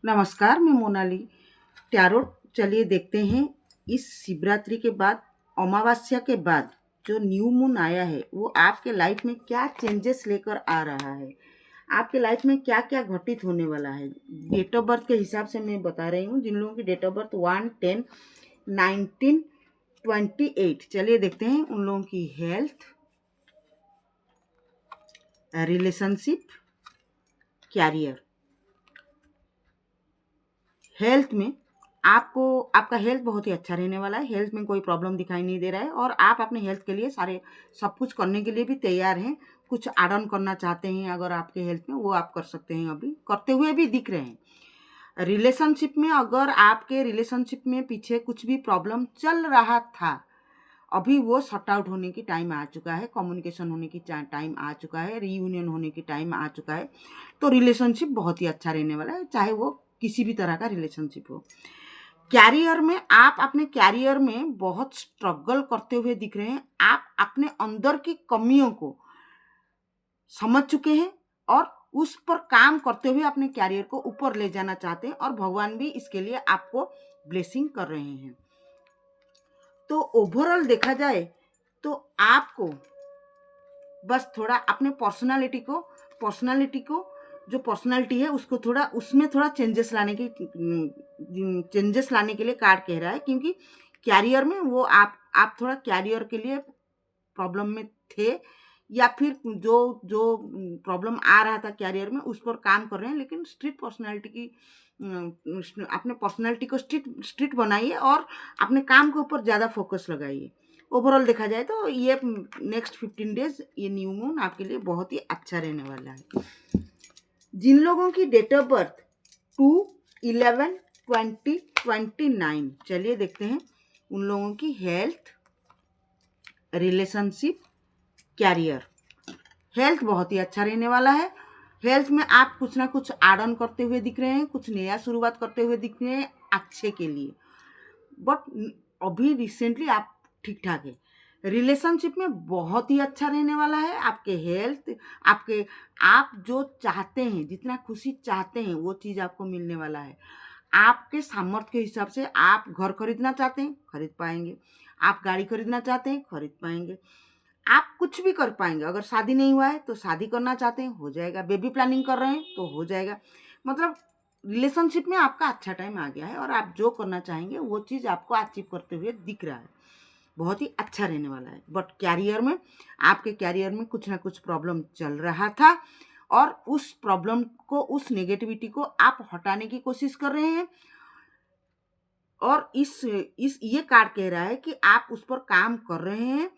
नमस्कार, मैं मोनाली टैरोट। चलिए देखते हैं इस शिवरात्रि के बाद, अमावस्या के बाद जो न्यू मून आया है वो आपके लाइफ में क्या चेंजेस लेकर आ रहा है, आपके लाइफ में क्या क्या घटित होने वाला है। डेट ऑफ बर्थ के हिसाब से मैं बता रही हूँ। जिन लोगों की डेट ऑफ बर्थ 1/10/1928, चलिए देखते हैं उन लोगों की हेल्थ, रिलेशनशिप, कैरियर। हेल्थ में आपको, आपका हेल्थ बहुत ही अच्छा रहने वाला है। हेल्थ में कोई प्रॉब्लम दिखाई नहीं दे रहा है और आप अपने हेल्थ के लिए सारे सब कुछ करने के लिए भी तैयार हैं। कुछ ऐड ऑन करना चाहते हैं अगर आपके हेल्थ में, वो आप कर सकते हैं, अभी करते हुए भी दिख रहे हैं। रिलेशनशिप में, अगर आपके रिलेशनशिप में पीछे कुछ भी प्रॉब्लम चल रहा था, अभी वो सॉर्ट आउट होने की टाइम आ चुका है, कम्युनिकेशन होने की टाइम आ चुका है, रीयूनियन होने की टाइम आ चुका है। तो रिलेशनशिप बहुत ही अच्छा रहने वाला है, चाहे वो किसी भी तरह का रिलेशनशिप हो। कैरियर में, आप अपने कैरियर में बहुत स्ट्रगल करते हुए दिख रहे हैं। आप अपने अंदर की कमियों को समझ चुके हैं और उस पर काम करते हुए अपने कैरियर को ऊपर ले जाना चाहते हैं, और भगवान भी इसके लिए आपको ब्लेसिंग कर रहे हैं। तो ओवरऑल देखा जाए तो आपको बस थोड़ा अपने पर्सनालिटी को जो पर्सनालिटी है उसको थोड़ा, उसमें थोड़ा चेंजेस लाने के लिए कार्ड कह रहा है। क्योंकि कैरियर में वो आप थोड़ा कैरियर के लिए प्रॉब्लम में थे, या फिर जो जो प्रॉब्लम आ रहा था कैरियर में उस पर काम कर रहे हैं। लेकिन स्ट्रिक्ट पर्सनालिटी की, अपने पर्सनालिटी को स्ट्रिक्ट बनाइए और अपने काम के ऊपर ज़्यादा फोकस लगाइए। ओवरऑल देखा जाए तो ये नेक्स्ट 15 डेज, ये न्यू मून आपके लिए बहुत ही अच्छा रहने वाला है। जिन लोगों की डेट ऑफ बर्थ 2/11/2029, चलिए देखते हैं उन लोगों की हेल्थ, रिलेशनशिप, कैरियर। हेल्थ बहुत ही अच्छा रहने वाला है। हेल्थ में आप कुछ ना कुछ ऐड ऑन करते हुए दिख रहे हैं, कुछ नया शुरुआत करते हुए दिख रहे हैं अच्छे के लिए। बट अभी रिसेंटली आप ठीक ठाक है। रिलेशनशिप में बहुत ही अच्छा रहने वाला है। आपके हेल्थ, आपके, आप जो चाहते हैं, जितना खुशी चाहते हैं वो चीज़ आपको मिलने वाला है। आपके सामर्थ्य के हिसाब से आप घर खरीदना चाहते हैं, खरीद पाएंगे। आप गाड़ी खरीदना चाहते हैं, खरीद पाएंगे। आप कुछ भी कर पाएंगे। अगर शादी नहीं हुआ है तो शादी करना चाहते हैं, हो जाएगा। बेबी प्लानिंग कर रहे हैं तो हो जाएगा। मतलब रिलेशनशिप में आपका अच्छा टाइम आ गया है और आप जो करना चाहेंगे वो चीज़ आपको अचीव करते हुए दिख रहा है। बहुत ही अच्छा रहने वाला है। बट कैरियर में, आपके कैरियर में कुछ ना कुछ प्रॉब्लम चल रहा था और उस प्रॉब्लम को, उस नेगेटिविटी को आप हटाने की कोशिश कर रहे हैं। और इस ये कार्ड कह रहा है कि आप उस पर काम कर रहे हैं।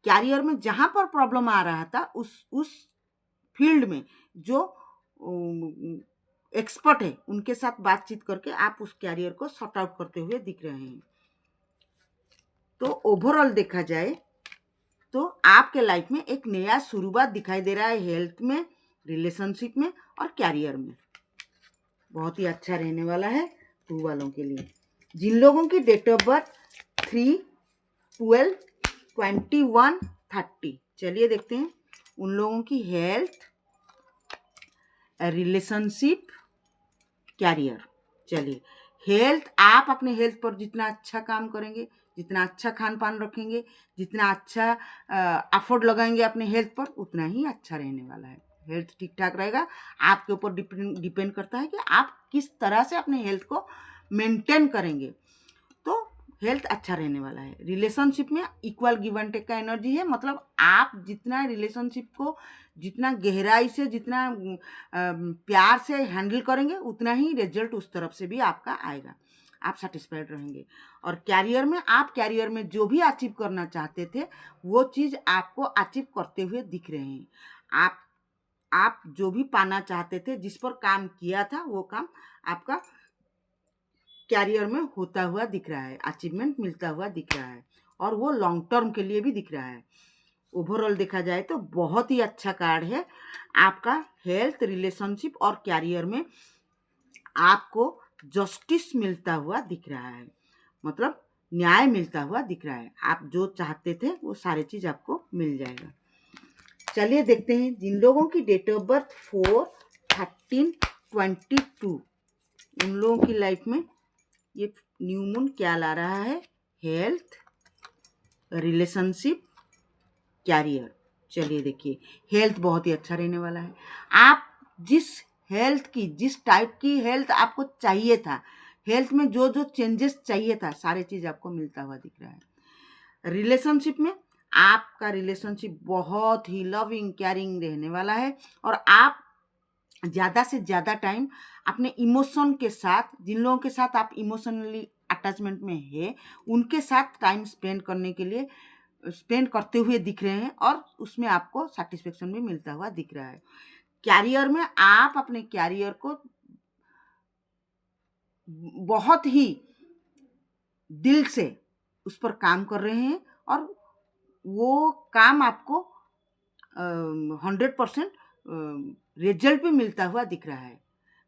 कैरियर में जहाँ पर प्रॉब्लम आ रहा था, उस फील्ड में जो एक्सपर्ट है उनके साथ बातचीत करके आप उस कैरियर को सॉर्ट आउट करते हुए दिख रहे हैं। तो ओवरऑल देखा जाए तो आपके लाइफ में एक नया शुरुआत दिखाई दे रहा है, हेल्थ में, रिलेशनशिप में और कैरियर में। बहुत ही अच्छा रहने वाला है 2 वालों के लिए। जिन लोगों की डेट ऑफ बर्थ 3/12/2130, चलिए देखते हैं उन लोगों की हेल्थ, रिलेशनशिप, कैरियर। चलिए, हेल्थ, आप अपने हेल्थ पर जितना अच्छा काम करेंगे, जितना अच्छा खान पान रखेंगे, जितना अच्छा एफर्ट लगाएंगे अपने हेल्थ पर, उतना ही अच्छा रहने वाला है। हेल्थ ठीक ठाक रहेगा। आपके ऊपर डिपेंड करता है कि आप किस तरह से अपने हेल्थ को मेंटेन करेंगे। तो हेल्थ अच्छा रहने वाला है। रिलेशनशिप में इक्वल गिव एंड टेक का एनर्जी है। मतलब आप जितना रिलेशनशिप को जितना गहराई से, जितना प्यार से हैंडल करेंगे, उतना ही रिजल्ट उस तरफ से भी आपका आएगा। आप सेटिस्फाइड रहेंगे। और कैरियर में, आप कैरियर में जो भी अचीव करना चाहते थे वो चीज़ आपको अचीव करते हुए दिख रहे हैं। आप जो भी पाना चाहते थे, जिस पर काम किया था, वो काम आपका कैरियर में होता हुआ दिख रहा है, अचीवमेंट मिलता हुआ दिख रहा है, और वो लॉन्ग टर्म के लिए भी दिख रहा है। ओवरऑल देखा जाए तो बहुत ही अच्छा कार्ड है आपका। हेल्थ, रिलेशनशिप और कैरियर में आपको जस्टिस मिलता हुआ दिख रहा है। मतलब न्याय मिलता हुआ दिख रहा है। आप जो चाहते थे वो सारी चीज़ आपको मिल जाएगा। चलिए देखते हैं जिन लोगों की डेट ऑफ बर्थ 4/13/22, उन लोगों की लाइफ में ये न्यू मून क्या ला रहा है? Health, relationship, career. चलिए देखिए, हेल्थ बहुत ही अच्छा रहने वाला है। आप जिस टाइप की हेल्थ आपको चाहिए था, हेल्थ में जो जो चेंजेस चाहिए था, सारे चीज़ आपको मिलता हुआ दिख रहा है। रिलेशनशिप में आपका रिलेशनशिप बहुत ही लविंग केयरिंग रहने वाला है और आप ज़्यादा से ज़्यादा टाइम अपने इमोशन के साथ, जिन लोगों के साथ आप इमोशनली अटैचमेंट में है, उनके साथ टाइम स्पेंड करते हुए दिख रहे हैं और उसमें आपको सेटिस्फेक्शन भी मिलता हुआ दिख रहा है। कैरियर में आप अपने कैरियर को बहुत ही दिल से उस पर काम कर रहे हैं और वो काम आपको 100% रिजल्ट भी मिलता हुआ दिख रहा है।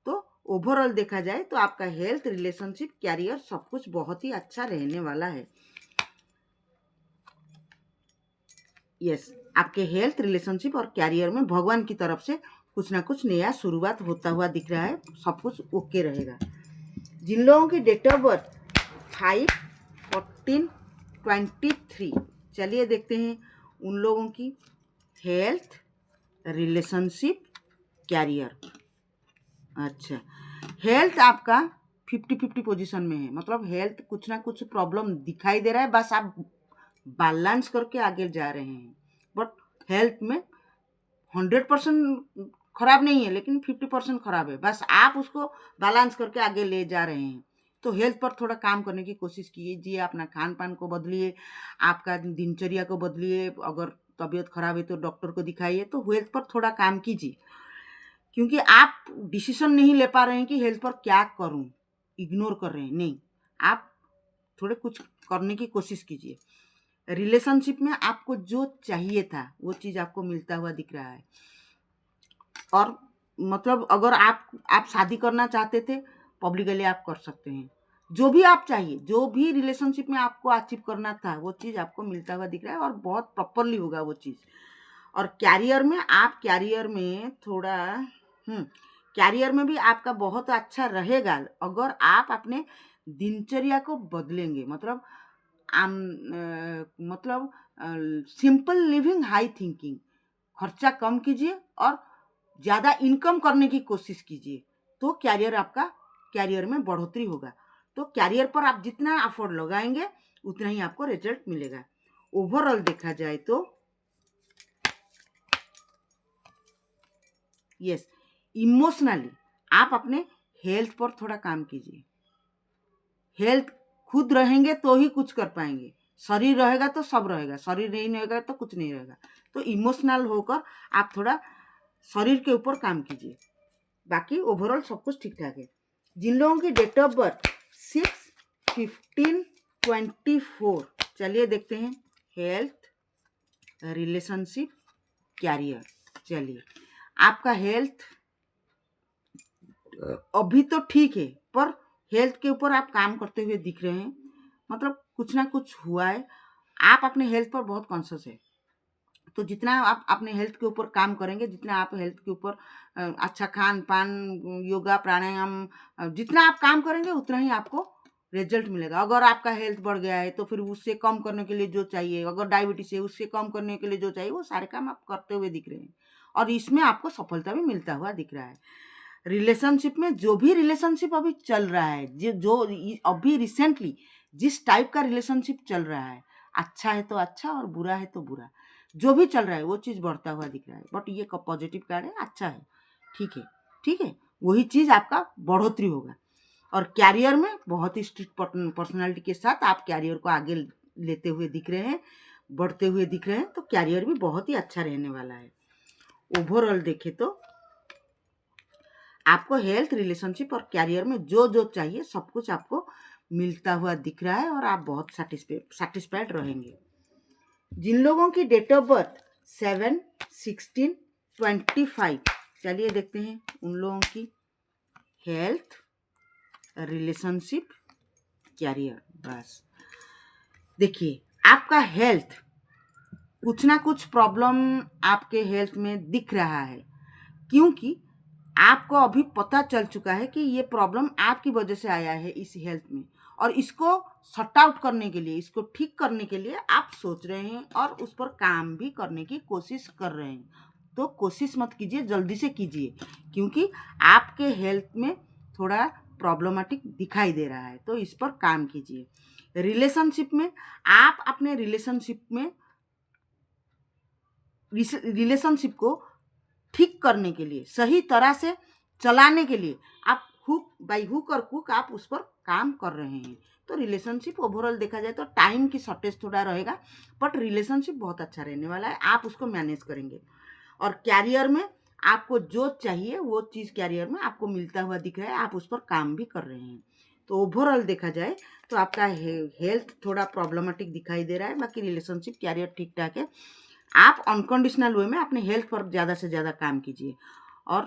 तो ओवरऑल देखा जाए तो आपका हेल्थ, रिलेशनशिप, कैरियर सब कुछ बहुत ही अच्छा रहने वाला है। यस, आपके हेल्थ, रिलेशनशिप और कैरियर में भगवान की तरफ से कुछ ना कुछ नया शुरुआत होता हुआ दिख रहा है। सब कुछ ओके रहेगा। जिन लोगों की डेट ऑफ बर्थ 5, 14, 23, चलिए देखते हैं उन लोगों की हेल्थ, रिलेशनशिप, कैरियर। अच्छा, हेल्थ आपका 50-50 पोजीशन में है, मतलब हेल्थ कुछ ना कुछ प्रॉब्लम दिखाई दे रहा है, बस आप बैलेंस करके आगे जा रहे हैं। बट हेल्थ में 100% खराब नहीं है, लेकिन 50% खराब है, बस आप उसको बैलेंस करके आगे ले जा रहे हैं। तो हेल्थ पर थोड़ा काम करने की कोशिश कीजिए, अपना खान पान को बदलिए, आपका दिनचर्या को बदलिए। अगर तबीयत खराब है तो डॉक्टर को दिखाइए। तो हेल्थ पर थोड़ा काम कीजिए, क्योंकि आप डिसीजन नहीं ले पा रहे हैं कि हेल्थ पर क्या करूं, इग्नोर कर रहे हैं। नहीं, आप थोड़े कुछ करने की कोशिश कीजिए। रिलेशनशिप में आपको जो चाहिए था वो चीज़ आपको मिलता हुआ दिख रहा है। और मतलब अगर आप शादी करना चाहते थे, पब्लिकली आप कर सकते हैं। जो भी आप चाहिए, जो भी रिलेशनशिप में आपको अचीव करना था, वो चीज़ आपको मिलता हुआ दिख रहा है और बहुत प्रॉपरली होगा वो चीज़। और कैरियर में थोड़ा कैरियर में भी आपका बहुत अच्छा रहेगा अगर आप अपने दिनचर्या को बदलेंगे। मतलब मतलब सिंपल लिविंग, हाई थिंकिंग, खर्चा कम कीजिए और ज़्यादा इनकम करने की कोशिश कीजिए। तो कैरियर में बढ़ोतरी होगा। तो कैरियर पर आप जितना एफर्ट लगाएंगे उतना ही आपको रिजल्ट मिलेगा। ओवरऑल देखा जाए तो यस, इमोशनली आप अपने हेल्थ पर थोड़ा काम कीजिए। हेल्थ खुद रहेंगे तो ही कुछ कर पाएंगे। शरीर रहेगा तो सब रहेगा, शरीर नहीं रहेगा तो कुछ नहीं रहेगा। तो इमोशनल होकर आप थोड़ा शरीर के ऊपर काम कीजिए, बाकी ओवरऑल सब कुछ ठीक ठाक है। जिन लोगों की डेट ऑफ बर्थ 6, 15, 24, चलिए देखते हैं हेल्थ, रिलेशनशिप, कैरियर। चलिए, आपका हेल्थ अभी तो ठीक है, पर हेल्थ के ऊपर आप काम करते हुए दिख रहे हैं। मतलब कुछ ना कुछ हुआ है, आप अपने हेल्थ पर बहुत कॉन्शियस है। तो जितना आप अपने हेल्थ के ऊपर काम करेंगे, जितना आप हेल्थ के ऊपर अच्छा खान पान, योगा, प्राणायाम, जितना आप काम करेंगे उतना ही आपको रिजल्ट मिलेगा। अगर आपका हेल्थ बढ़ गया है तो फिर उससे कम करने के लिए जो चाहिए, अगर डायबिटीज है उससे कम करने के लिए जो चाहिए, वो सारे काम आप करते हुए दिख रहे हैं और इसमें आपको सफलता भी मिलता हुआ दिख रहा है। रिलेशनशिप में जो भी रिलेशनशिप अभी चल रहा है, अभी रिसेंटली जिस टाइप का रिलेशनशिप चल रहा है, अच्छा है तो अच्छा और बुरा है तो बुरा, जो भी चल रहा है वो चीज़ बढ़ता हुआ दिख रहा है। बट ये पॉजिटिव कार्ड है, अच्छा है, ठीक है, ठीक है, वही चीज़ आपका बढ़ोतरी होगा। और कैरियर में बहुत ही स्ट्रिक्ट पर्सनालिटी के साथ आप कैरियर को आगे लेते हुए दिख रहे हैं, बढ़ते हुए दिख रहे हैं। तो कैरियर भी बहुत ही अच्छा रहने वाला है। ओवरऑल देखें तो आपको हेल्थ, रिलेशनशिप और कैरियर में जो जो चाहिए सब कुछ आपको मिलता हुआ दिख रहा है और आप बहुत सेटिस्फाइड रहेंगे। जिन लोगों की डेट ऑफ बर्थ 7, 16, 25, चलिए देखते हैं उन लोगों की हेल्थ, रिलेशनशिप, कैरियर। बस देखिए, आपका हेल्थ कुछ ना कुछ प्रॉब्लम आपके हेल्थ में दिख रहा है, क्योंकि आपको अभी पता चल चुका है कि ये प्रॉब्लम आपकी वजह से आया है इस हेल्थ में, और इसको सॉर्ट आउट करने के लिए, इसको ठीक करने के लिए आप सोच रहे हैं और उस पर काम भी करने की कोशिश कर रहे हैं। तो कोशिश मत कीजिए, जल्दी से कीजिए, क्योंकि आपके हेल्थ में थोड़ा प्रॉब्लमेटिक दिखाई दे रहा है, तो इस पर काम कीजिए। रिलेशनशिप में, आप अपने रिलेशनशिप को ठीक करने के लिए, सही तरह से चलाने के लिए आप हुक बाई हुक और कुक आप उस पर काम कर रहे हैं। तो रिलेशनशिप ओवरऑल देखा जाए तो टाइम की शॉर्टेज थोड़ा रहेगा, बट रिलेशनशिप बहुत अच्छा रहने वाला है, आप उसको मैनेज करेंगे। और कैरियर में आपको जो चाहिए वो चीज़ कैरियर में आपको मिलता हुआ दिख रहा है, आप उस पर काम भी कर रहे हैं। तो ओवरऑल देखा जाए तो आपका हेल्थ थोड़ा प्रॉब्लमेटिक दिखाई दे रहा है, बाकी रिलेशनशिप कैरियर ठीक ठाक है। आप अनकंडीशनल वे में अपने हेल्थ पर ज़्यादा से ज़्यादा काम कीजिए, और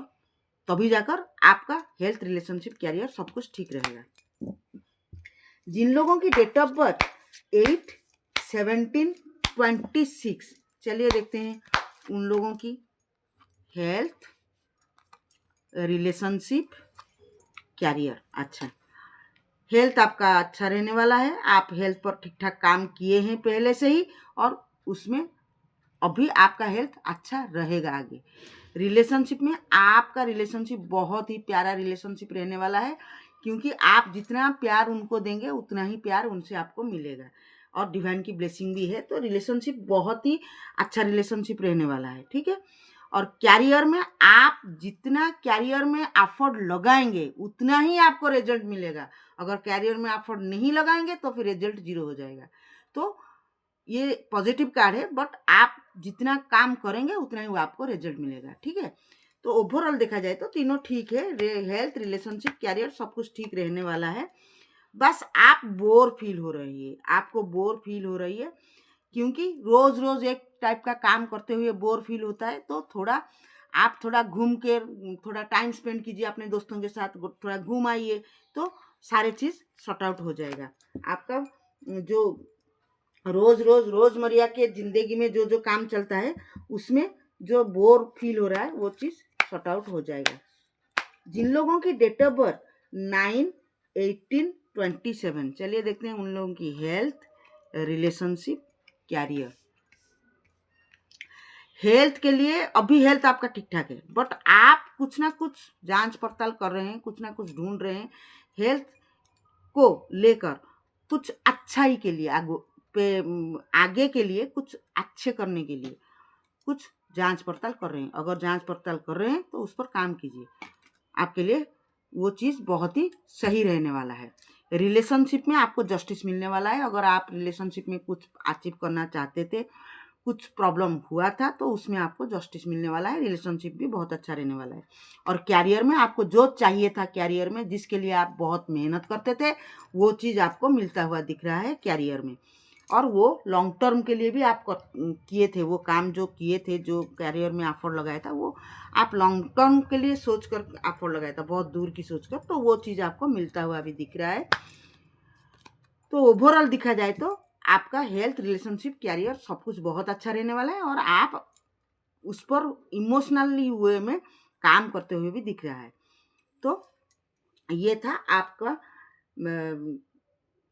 तभी जाकर आपका हेल्थ, रिलेशनशिप, कैरियर सब कुछ ठीक रहेगा। जिन लोगों की डेट ऑफ बर्थ 8, 17, 26, चलिए देखते हैं उन लोगों की हेल्थ, रिलेशनशिप, कैरियर। अच्छा, हेल्थ आपका अच्छा रहने वाला है, आप हेल्थ पर ठीक ठाक काम किए हैं पहले से ही, और उसमें अभी आपका हेल्थ अच्छा रहेगा आगे। रिलेशनशिप में आपका रिलेशनशिप बहुत ही प्यारा रिलेशनशिप रहने वाला है, क्योंकि आप जितना प्यार उनको देंगे उतना ही प्यार उनसे आपको मिलेगा, और डिवाइन की ब्लेसिंग भी है। तो रिलेशनशिप बहुत ही अच्छा रिलेशनशिप रहने वाला है, ठीक है। और कैरियर में आप जितना कैरियर में एफर्ट लगाएंगे उतना ही आपको रिजल्ट मिलेगा। अगर कैरियर में एफर्ट नहीं लगाएंगे तो फिर रिजल्ट 0 हो जाएगा। तो ये पॉजिटिव कार्ड है, बट आप जितना काम करेंगे उतना ही वो आपको रिजल्ट मिलेगा, ठीक है। तो ओवरऑल देखा जाए तो तीनों ठीक है, हेल्थ, रिलेशनशिप, कैरियर सब कुछ ठीक रहने वाला है। बस आप बोर फील हो रही है, आपको बोर फील हो रही है, क्योंकि रोज रोज एक टाइप का काम करते हुए बोर फील होता है। तो थोड़ा आप थोड़ा घूम के थोड़ा टाइम स्पेंड कीजिए अपने दोस्तों के साथ, थोड़ा घूम आइए, तो सारे चीज़ सॉर्ट आउट हो जाएगा। आपका जो रोजमर्रा के जिंदगी में जो जो काम चलता है उसमें जो बोर फील हो रहा है वो चीज़ सॉर्ट आउट हो जाएगा। जिन लोगों की डेट ऑफ बर्थ 9, 18, 27, चलिए देखते हैं उन लोगों की हेल्थ, रिलेशनशिप, कैरियर। हेल्थ के लिए अभी हेल्थ आपका ठीक ठाक है, बट आप कुछ ना कुछ जांच पड़ताल कर रहे हैं, कुछ ना कुछ ढूंढ रहे हैं हेल्थ को लेकर, कुछ अच्छाई के लिए, आगे के लिए कुछ अच्छे करने के लिए कुछ जांच पड़ताल कर रहे हैं। अगर जांच पड़ताल कर रहे हैं तो उस पर काम कीजिए, आपके लिए वो चीज़ बहुत ही सही रहने वाला है। रिलेशनशिप में आपको जस्टिस मिलने वाला है। अगर आप रिलेशनशिप में कुछ अचीव करना चाहते थे, कुछ प्रॉब्लम हुआ था, तो उसमें आपको जस्टिस मिलने वाला है, रिलेशनशिप भी बहुत अच्छा रहने वाला है। और कैरियर में आपको जो चाहिए था, कैरियर में जिसके लिए आप बहुत मेहनत करते थे, वो चीज़ आपको मिलता हुआ दिख रहा है कैरियर में। और वो लॉन्ग टर्म के लिए भी आप किए थे, वो काम जो किए थे, जो कैरियर में एफर्ट लगाया था, वो आप लॉन्ग टर्म के लिए सोच कर एफर्ट लगाया था, बहुत दूर की सोच कर, तो वो चीज़ आपको मिलता हुआ भी दिख रहा है। तो ओवरऑल दिखा जाए तो आपका हेल्थ, रिलेशनशिप, कैरियर सब कुछ बहुत अच्छा रहने वाला है, और आप उस पर इमोशनली वे में काम करते हुए भी दिख रहा है। तो ये था आपका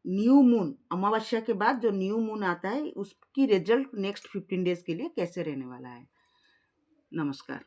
न्यू मून, अमावस्या के बाद जो न्यू मून आता है उसकी रिजल्ट नेक्स्ट 15 डेज के लिए कैसे रहने वाला है। नमस्कार।